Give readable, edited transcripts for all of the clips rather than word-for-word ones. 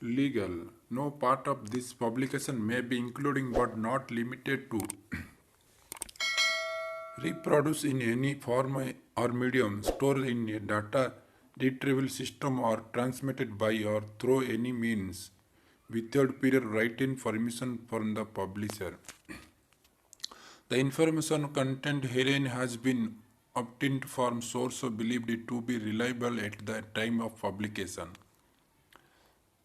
Legal. No part of this publication may be including but not limited to reproduce in any form or medium, stored in a data retrieval system or transmitted by or through any means without prior written permission from the publisher. The information content herein has been obtained from source believed to be reliable at the time of publication.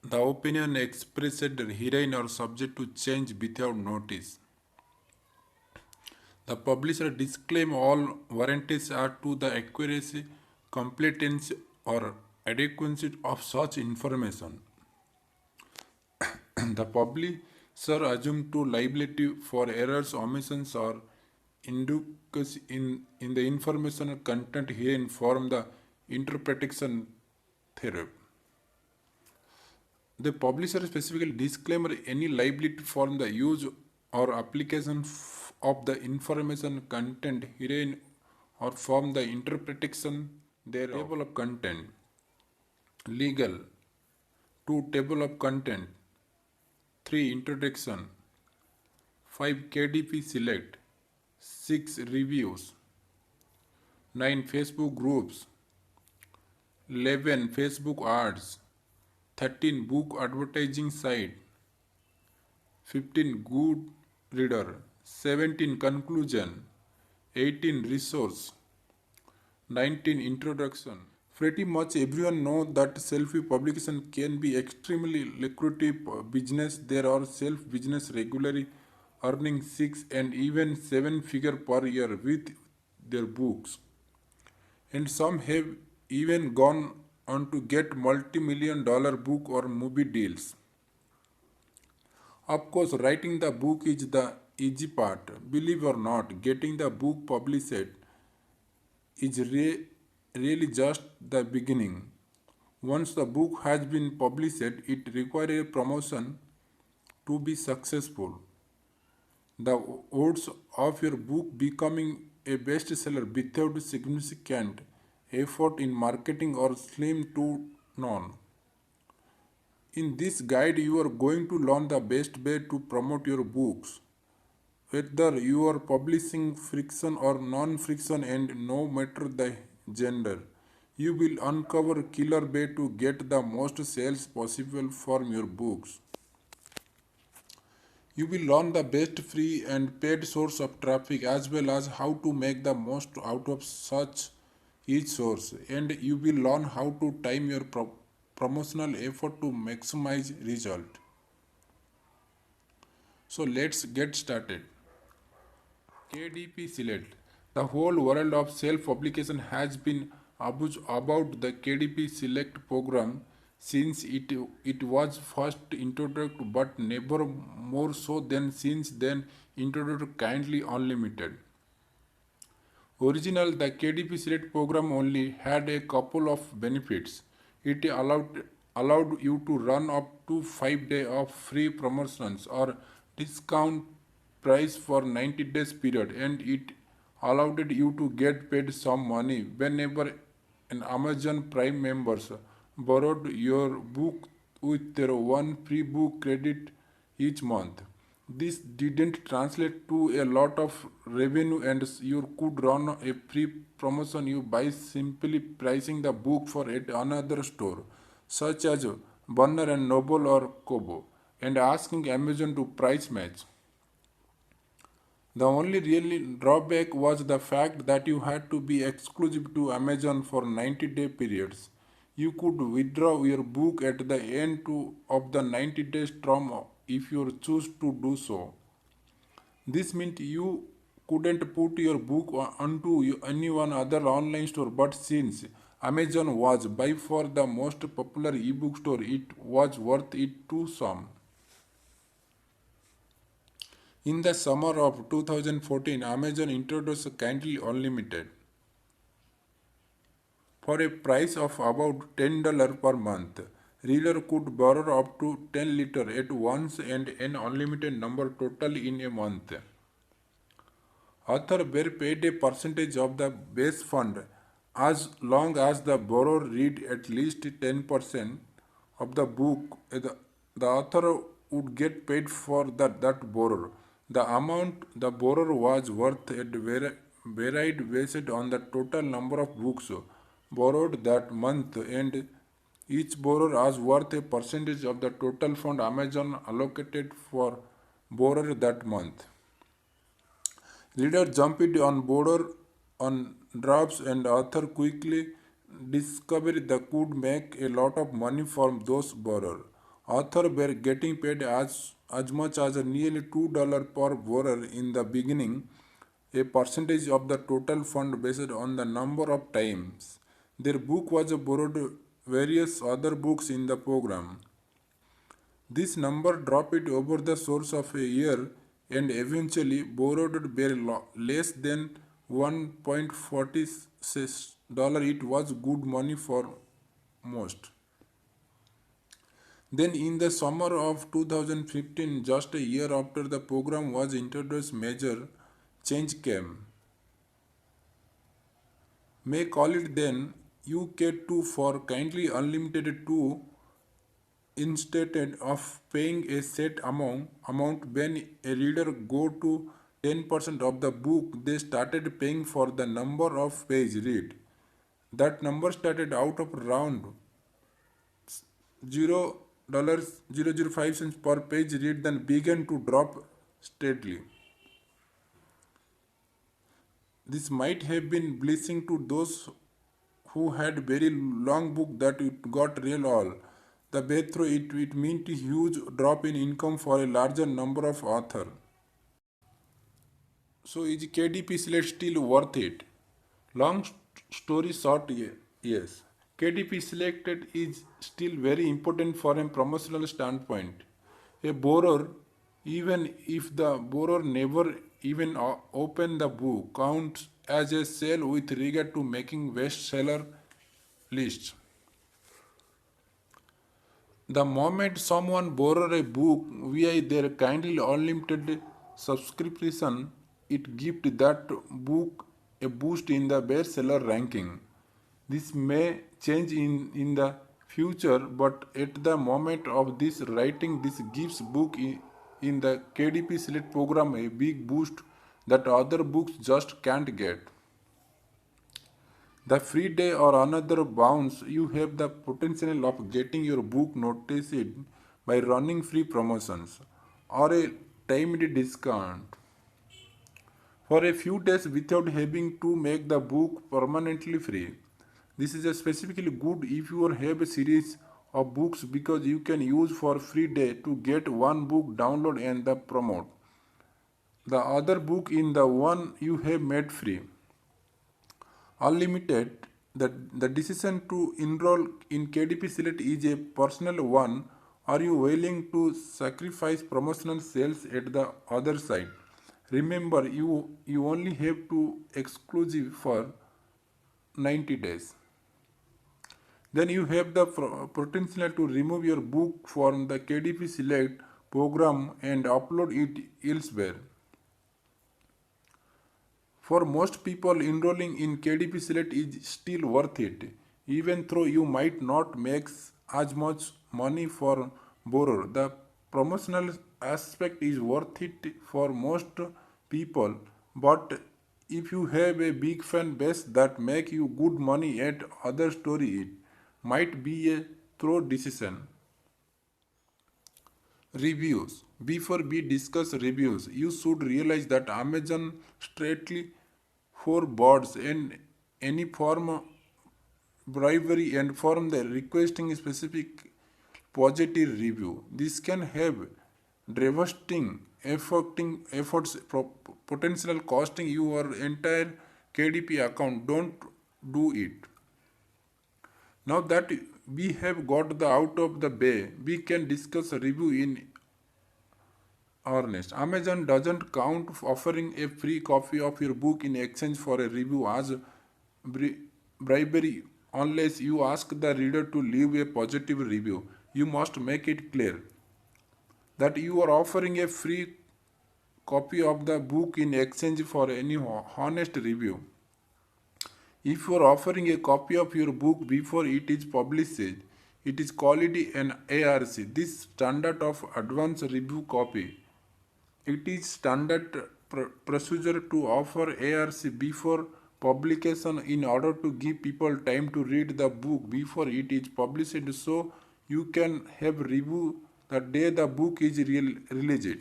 The opinion expressed herein are subject to change without notice. The publisher disclaim all warranties are to the accuracy, completeness, or adequacy of such information. The publisher assume to liability for errors, omissions, or inadequacy in the information content herein form the interpretation theory. The publisher specifically disclaimer any liability for the use or application of the information content herein or from the interpretation thereof. Table of content. Legal. 2. Table of content. 3. Introduction. 5. KDP select. 6. Reviews. 9. Facebook groups. 11. Facebook ads. 13. Book advertising site. 15. Good reader. 17. Conclusion. 18. Resource. 19. Introduction. Pretty much everyone knows that self-publication can be extremely lucrative business. There are self-business regularly earning 6 and even 7 figure per year with their books. And some have even gone on to get multi-million dollar book or movie deals. Of course, writing the book is the easy part. Believe or not, getting the book published is really just the beginning. Once the book has been published, it requires a promotion to be successful. The odds of your book becoming a bestseller without significant effort in marketing are slim to none. In this guide, you are going to learn the best way to promote your books, whether you are publishing fiction or non-fiction, and no matter the gender. You will uncover killer way to get the most sales possible from your books. You will learn the best free and paid source of traffic as well as how to make the most out of such each source, and you will learn how to time your promotional effort to maximize result. So let's get started. KDP Select. The whole world of self-publication has been about the KDP Select program since it was first introduced, but never more so than since then introduced kindly unlimited. Original, the KDP Select program only had a couple of benefits. It allowed you to run up to 5 days of free promotions or discount price for 90 days period, and it allowed you to get paid some money whenever an Amazon Prime members borrowed your book with their one free book credit each month. This didn't translate to a lot of revenue, and you could run a free promotion you by simply pricing the book for at another store, such as Barnes and Noble or Kobo, and asking Amazon to price match. The only real drawback was the fact that you had to be exclusive to Amazon for 90-day periods. You could withdraw your book at the end of the 90 days term if you choose to do so. This meant you couldn't put your book onto any one other online store, but since Amazon was by far the most popular ebook store, it was worth it to some. In the summer of 2014, Amazon introduced Kindle Unlimited for a price of about $10 per month. Reader could borrow up to 10 liters at once and an unlimited number total in a month. Author were paid a percentage of the base fund as long as the borrower read at least 10% of the book the author would get paid for that borrower. The amount the borrower was worth varied based on the total number of books borrowed that month, and each borrower was worth a percentage of the total fund Amazon allocated for borrower that month. Reader jumped on board on drops, and author quickly discovered they could make a lot of money from those borrowers. Author were getting paid as much as nearly $2 per borrower in the beginning, a percentage of the total fund based on the number of times their book was borrowed various other books in the program. This number dropped over the course of a year and eventually borrowed were less than $1.46. It was good money for most. Then in the summer of 2015, just a year after the program was introduced, major change came. May call it then UK2 for kindly unlimited 2 instead of paying a set amount when a reader go to 10% of the book, they started paying for the number of page read. That number started out of around $0.005 per page read, then began to drop steadily. This might have been blessing to those who had very long book that it got real all. The way through it meant a huge drop in income for a larger number of authors. So is KDP Slate still worth it? Long story short, yes. KDP selected is still very important for a promotional standpoint. A borrower, even if the borrower never even open the book, counts as a sale with regard to making bestseller lists. The moment someone borrows a book via their kindly unlimited subscription, it gives that book a boost in the bestseller ranking. This may change in the future, but at the moment of this writing, this gives book in the KDP Select program a big boost that other books just can't get. The free day or another bounce, you have the potential of getting your book noticed by running free promotions or a timed discount for a few days without having to make the book permanently free. This is specifically good if you have a series of books because you can use for free day to get one book download and the promote the other book in the one you have made free. Unlimited, the decision to enroll in KDP Select is a personal one. Are you willing to sacrifice promotional sales at the other side? Remember, you only have to exclusive for 90 days. Then you have the potential to remove your book from the KDP Select program and upload it elsewhere. For most people, enrolling in KDP Select is still worth it, even though you might not make as much money for borrower. The promotional aspect is worth it for most people, but if you have a big fan base that make you good money at other story, it might be a throw decision. Reviews. Before we discuss reviews, you should realize that Amazon strictly forbids and any form of bribery and from the requesting a specific positive review. This can have devastating efforts potential costing your entire KDP account. Don't do it. Now that we have got the out of the way, we can discuss review in earnest. Amazon doesn't count offering a free copy of your book in exchange for a review as bribery unless you ask the reader to leave a positive review. You must make it clear that you are offering a free copy of the book in exchange for any honest review. If you are offering a copy of your book before it is published, It is called an ARC. This standard of advance review copy. It is standard procedure to offer ARC before publication in order to give people time to read the book before it is published, so you can have review the day the book is released.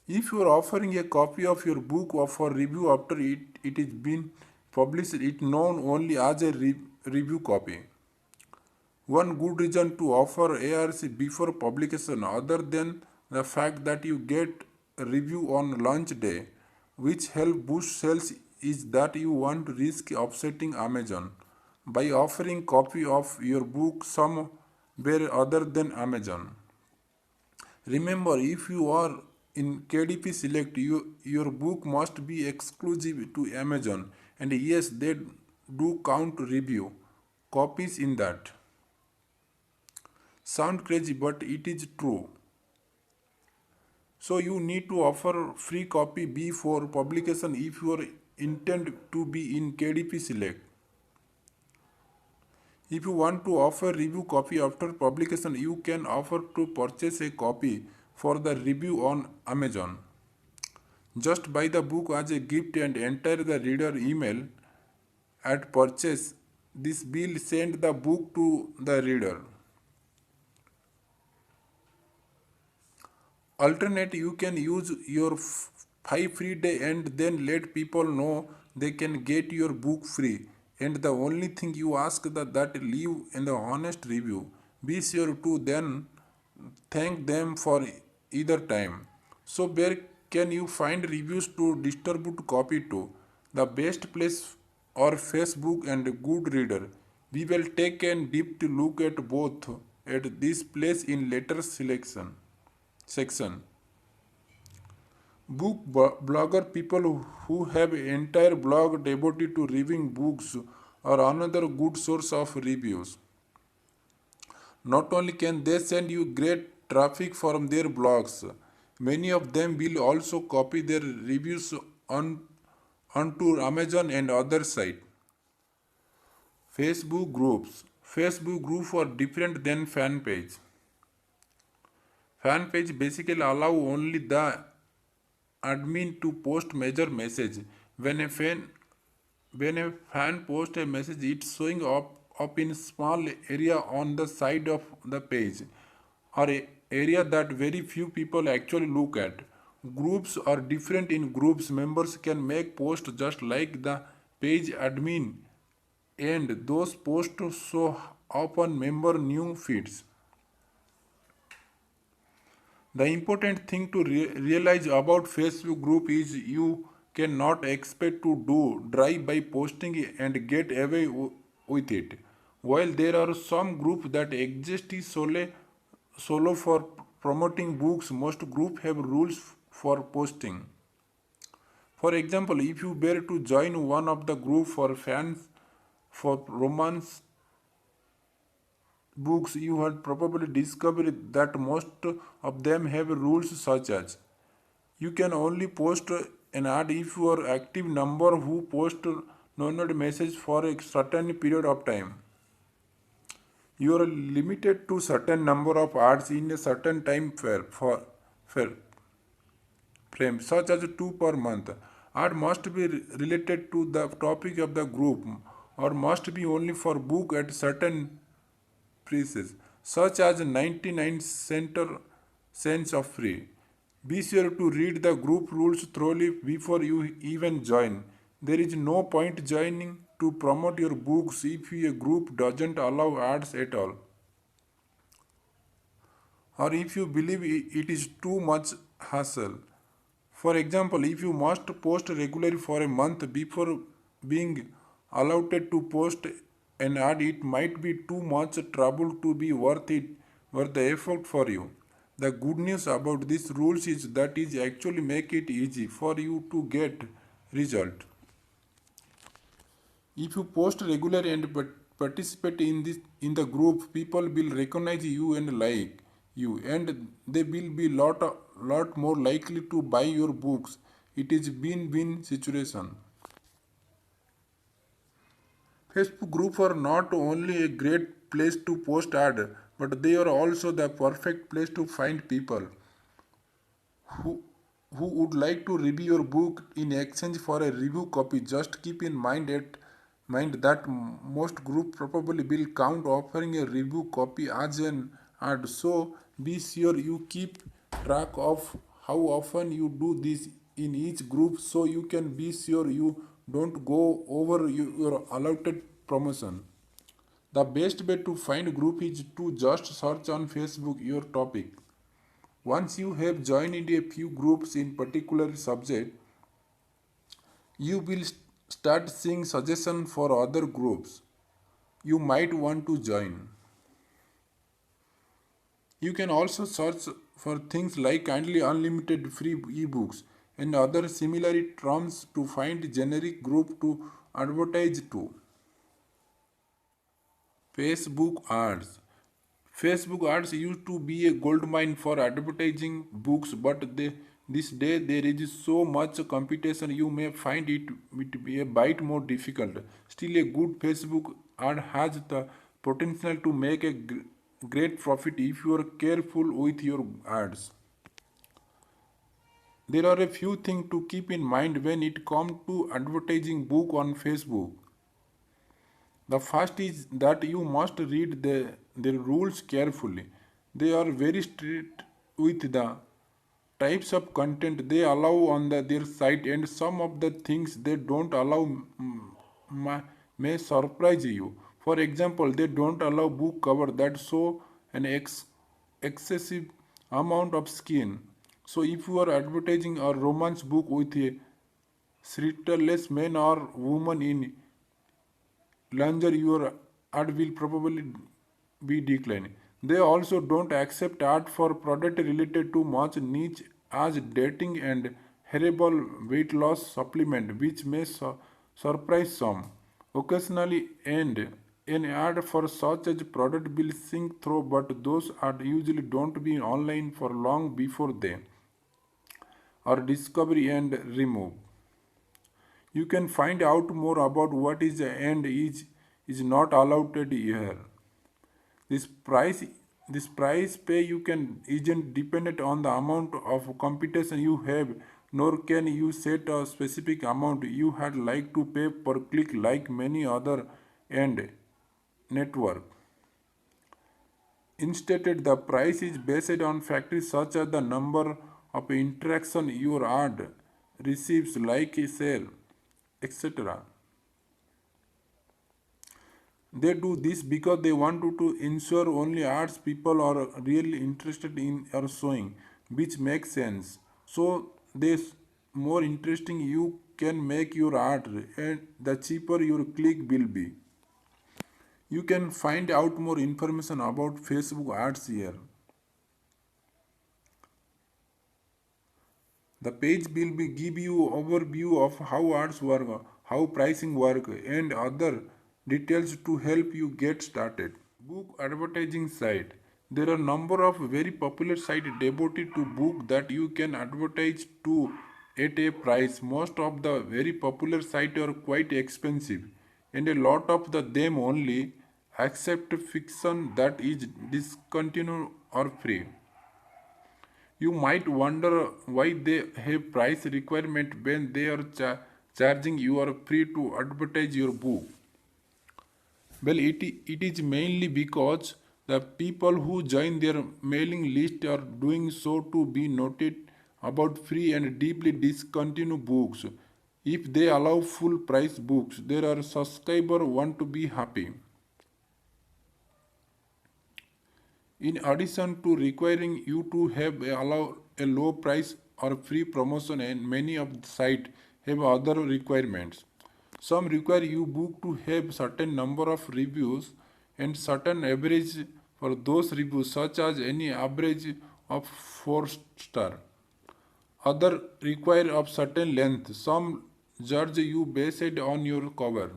If you are offering a copy of your book for review after it is been published, it known only as a review copy. One good reason to offer ARC before publication, other than the fact that you get a review on launch day, which help boost sales, is that you want to risk upsetting Amazon by offering copy of your book somewhere other than Amazon. Remember, if you are in KDP Select, your book must be exclusive to Amazon, and yes, they do count review copies in that. Sound crazy, but it is true. So you need to offer free copy before publication if you are intend to be in KDP Select. If you want to offer review copy after publication, you can offer to purchase a copy for the review on Amazon. Just buy the book as a gift and enter the reader email at purchase. This will send the book to the reader. Alternate, you can use your 5 free day and then let people know they can get your book free. And the only thing you ask that leave in the honest review. Be sure to then thank them for either time. So where can you find reviews to distribute copy to? The best place or Facebook and Goodreader. We will take a deep look at both at this place in later selection section. Book blogger, people who have entire blog devoted to reviewing books, are another good source of reviews. Not only can they send you great traffic from their blogs, many of them will also copy their reviews onto Amazon and other sites. Facebook groups. Facebook groups are different than fan page. Fan page basically allow only the admin to post major message. When a fan posts a message, it's showing up in small area on the side of the page, or a area that very few people actually look at. Groups are different. In groups, members can make posts just like the page admin, and those posts show up on member new feeds. The important thing to realize about Facebook group is you cannot expect to do drive-by posting and get away with it. While there are some groups that exist solo for promoting books, most groups have rules for posting. For example, if you were to join one of the group for fans for romance books, you had probably discovered that most of them have rules such as you can only post an ad if you are active number who post non message for a certain period of time. You are limited to certain number of ads in a certain time frame, such as two per month. Ad must be related to the topic of the group or must be only for book at certain prices, such as 99 cents of free. Be sure to read the group rules thoroughly before you even join. There is no point joining to promote your books if your group doesn't allow ads at all, or if you believe it is too much hassle. For example, if you must post regularly for a month before being allowed to post an ad, it might be too much trouble to be worth the effort for you. The good news about these rules is that it actually make it easy for you to get result. If you post regularly and participate in the group, people will recognize you and like you, and they will be lot more likely to buy your books. It is win-win situation. Facebook groups are not only a great place to post ad, but they are also the perfect place to find people who who would like to review your book in exchange for a review copy. Just keep in mind that most groups probably will count offering a review copy as an ad. So be sure you keep track of how often you do this in each group, so you can be sure you don't go over your allotted promotion. The best way to find group is to just search on Facebook your topic. Once you have joined a few groups in particular subject, you will start seeing suggestions for other groups you might want to join. You can also search for things like kindly unlimited free ebooks and other similar terms to find generic group to advertise to. Facebook ads. Facebook ads used to be a goldmine for advertising books, but this day there is so much competition you may find it be a bit more difficult. Still, a good Facebook ad has the potential to make a great profit if you are careful with your ads. There are a few things to keep in mind when it comes to advertising book on Facebook. The first is that you must read the rules carefully. They are very strict with the types of content they allow on their site, and some of the things they don't allow may surprise you. For example, they don't allow book cover that show an excessive amount of skin. So if you are advertising a romance book with a shirtless man or woman in longer, your ad will probably be declining. They also don't accept ad for product related to much niche as dating and herbal weight loss supplement, which may surprise some. Occasionally, and an ad for such as product will sink through, but those ads usually don't be online for long before they are discovery and remove. You can find out more about what is and is not allowed here. This price this price pay you can isn't dependent on the amount of competition you have, nor can you set a specific amount you had like to pay per click like many other end network. Instead, the price is based on factors such as the number of interaction your ad receives, like a sale, etc. They do this because they want to ensure only ads people are really interested in are showing, which makes sense. So this more interesting you can make your ad and the cheaper your click will be. You can find out more information about Facebook ads here. The page will be give you overview of how ads work, how pricing work, and other details to help you get started. Book advertising site. There are a number of very popular sites devoted to book that you can advertise to at a price. Most of the very popular sites are quite expensive, and a lot of them only accept fiction that is discontinued or free. You might wonder why they have price requirement when they are charging you are free to advertise your book. Well, it is mainly because the people who join their mailing list are doing so to be noted about free and deeply discontinued books. If they allow full price books, there are subscribers want to be happy. In addition to requiring you to have allow a low price or free promotion, and many of the site have other requirements. Some require you book to have certain number of reviews and certain average for those reviews, such as any average of 4 star. Other require of certain length. Some judge you based on your cover.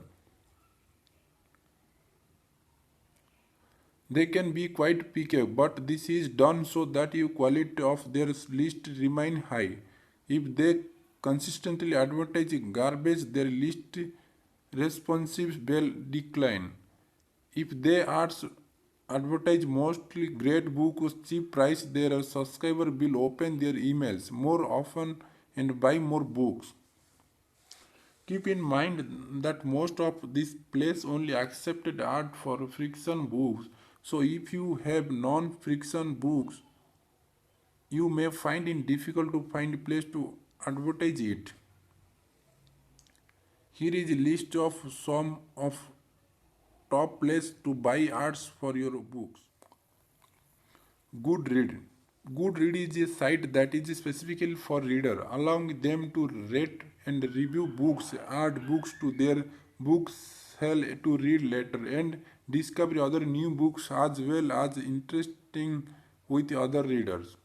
They can be quite picky, but this is done so that the quality of their list remain high. If they consistently advertise garbage, their list responsive will decline. If they advertise mostly great books, cheap price, their subscriber will open their emails more often and buy more books. Keep in mind that most of these places only accepted art for fiction books. So if you have non-fiction books, you may find it difficult to find a place to advertise it. Here is a list of some of top places to buy arts for your books. Goodread. Goodread is a site that is specifically for reader, allowing them to rate and review books, add books to their books hell to read later, and discover other new books as well as interesting with other readers.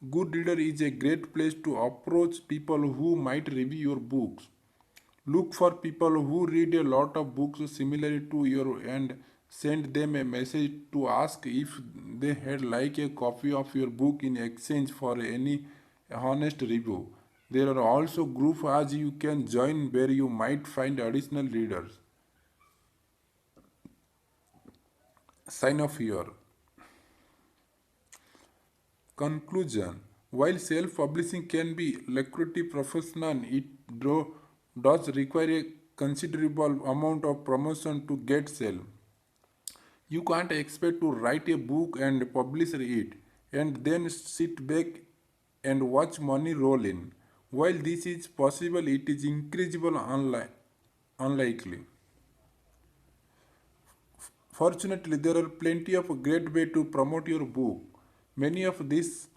Goodreader is a great place to approach people who might review your books. Look for people who read a lot of books similar to your and send them a message to ask if they had like a copy of your book in exchange for any honest review. There are also groups as you can join where you might find additional readers. Sign up here. Conclusion. While self-publishing can be lucrative professional, does require a considerable amount of promotion to get sale. You can't expect to write a book and publish it and then sit back and watch money roll in. While this is possible, it is increasingly unlikely. Fortunately, there are plenty of great ways to promote your book. Many of these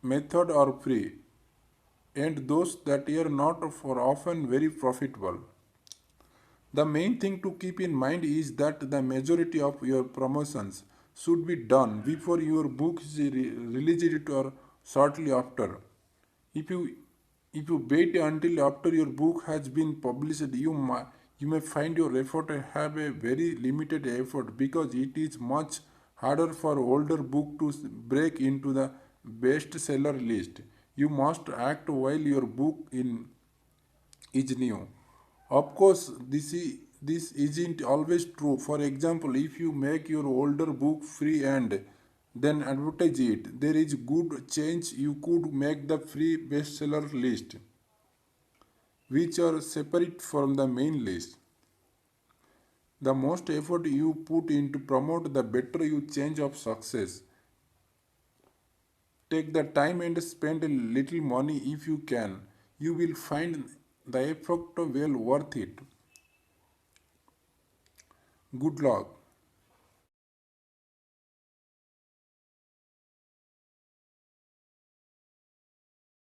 methods are free, and those that are not are often very profitable. The main thing to keep in mind is that the majority of your promotions should be done before your book is released or shortly after. If you if you wait until after your book has been published, you may find your effort have a very limited effort because it is much harder for older book to break into the bestseller list. You must act while your book is new. Of course, this isn't always true. For example, if you make your older book free and then advertise it, there is good chance you could make the free bestseller list, which are separate from the main list. The most effort you put into promote, the better you change of success. Take the time and spend a little money if you can. You will find the effort well worth it. Good luck.